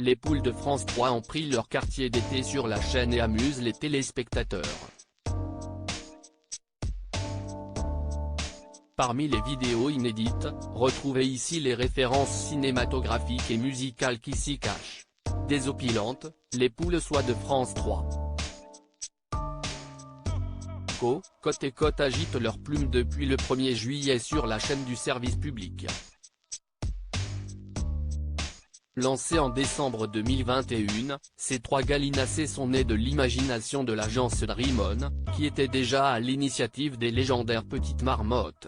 les poules de France 3 ont pris leur quartier d'été sur la chaîne et amusent les téléspectateurs. Parmi les vidéos inédites, retrouvez ici les références cinématographiques et musicales qui s'y cachent. Désopilantes, les poules soient de France 3. Côte et Côte agitent leurs plumes depuis le 1er juillet sur la chaîne du service public. Lancées en décembre 2021, ces trois gallinacées sont nées de l'imagination de l'agence Dream On, qui était déjà à l'initiative des légendaires Petites Marmottes.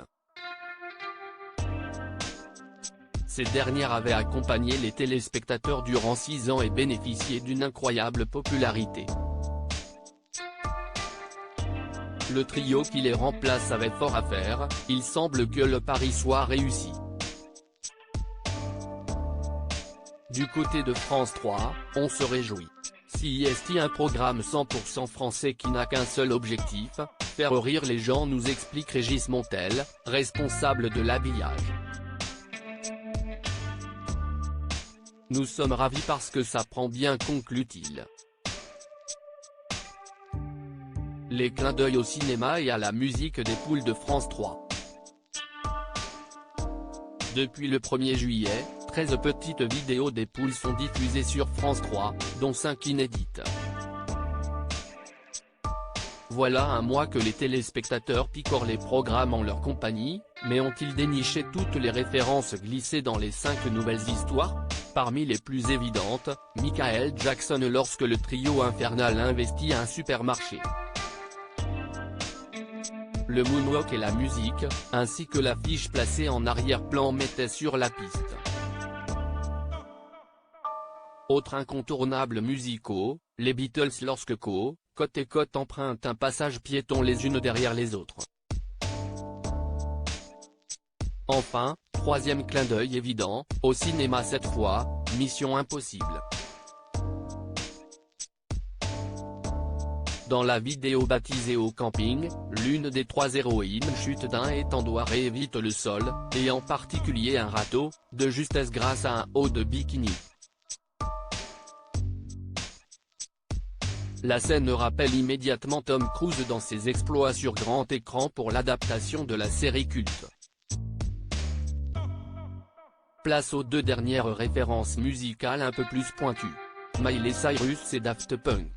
Ces dernières avaient accompagné les téléspectateurs durant 6 ans et bénéficié d'une incroyable popularité. Le trio qui les remplace avait fort à faire, il semble que le pari soit réussi. Du côté de France 3, on se réjouit. CIST, un programme 100% français qui n'a qu'un seul objectif, faire rire les gens, nous explique Régis Montel, responsable de l'habillage. Nous sommes ravis parce que ça prend bien, conclut-il. Les clins d'œil au cinéma et à la musique des poules de France 3. Depuis le 1er juillet, 13 petites vidéos des poules sont diffusées sur France 3, dont 5 inédites. Voilà un mois que les téléspectateurs picorent les programmes en leur compagnie, mais ont-ils déniché toutes les références glissées dans les 5 nouvelles histoires? Parmi les plus évidentes, Michael Jackson lorsque le trio infernal investit un supermarché. Le moonwalk et la musique, ainsi que l'affiche placée en arrière-plan mettaient sur la piste. Autres incontournables musicaux, les Beatles lorsque Côte et Côte empruntent un passage piéton les unes derrière les autres. Enfin, troisième clin d'œil évident, au cinéma cette fois, Mission Impossible. Dans la vidéo baptisée Au camping, l'une des 3 héroïnes chute d'un étendoir et évite le sol, et en particulier un râteau, de justesse grâce à un haut de bikini. La scène rappelle immédiatement Tom Cruise dans ses exploits sur grand écran pour l'adaptation de la série culte. Place aux 2 dernières références musicales un peu plus pointues. Miley Cyrus et Daft Punk.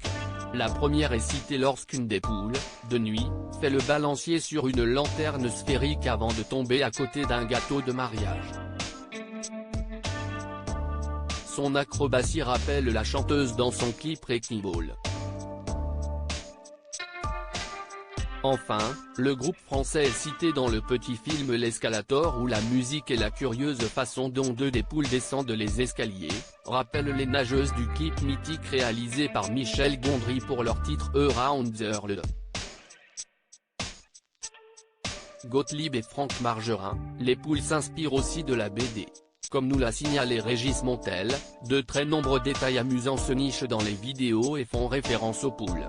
La première est citée lorsqu'une des poules, de nuit, fait le balancier sur une lanterne sphérique avant de tomber à côté d'un gâteau de mariage. Son acrobatie rappelle la chanteuse dans son clip Wrecking Ball. Enfin, le groupe français est cité dans le petit film L'Escalator où la musique et la curieuse façon dont 2 des poules descendent les escaliers, rappellent les nageuses du clip mythique réalisé par Michel Gondry pour leur titre Around the World. Gottlieb et Franck Margerin, les poules s'inspirent aussi de la BD. Comme nous l'a signalé Régis Montel, de très nombreux détails amusants se nichent dans les vidéos et font référence aux poules.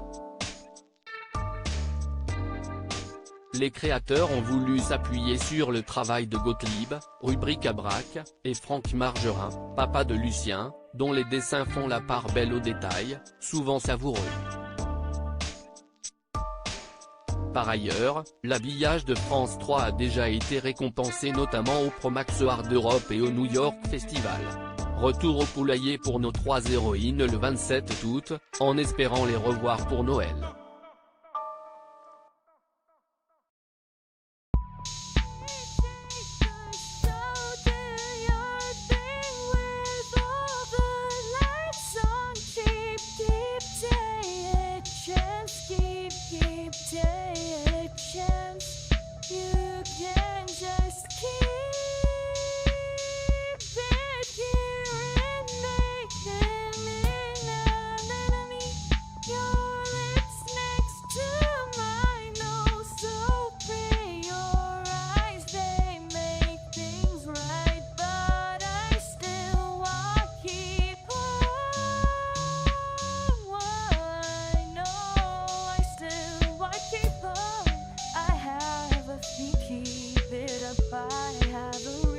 Les créateurs ont voulu s'appuyer sur le travail de Gottlieb, rubrique à braque, et Franck Margerin, papa de Lucien, dont les dessins font la part belle aux détails, souvent savoureux. Par ailleurs, l'habillage de France 3 a déjà été récompensé notamment au Promax Art d'Europe et au New York Festival. Retour au poulailler pour nos 3 héroïnes le 27 août, en espérant les revoir pour Noël. Keep it up, I have a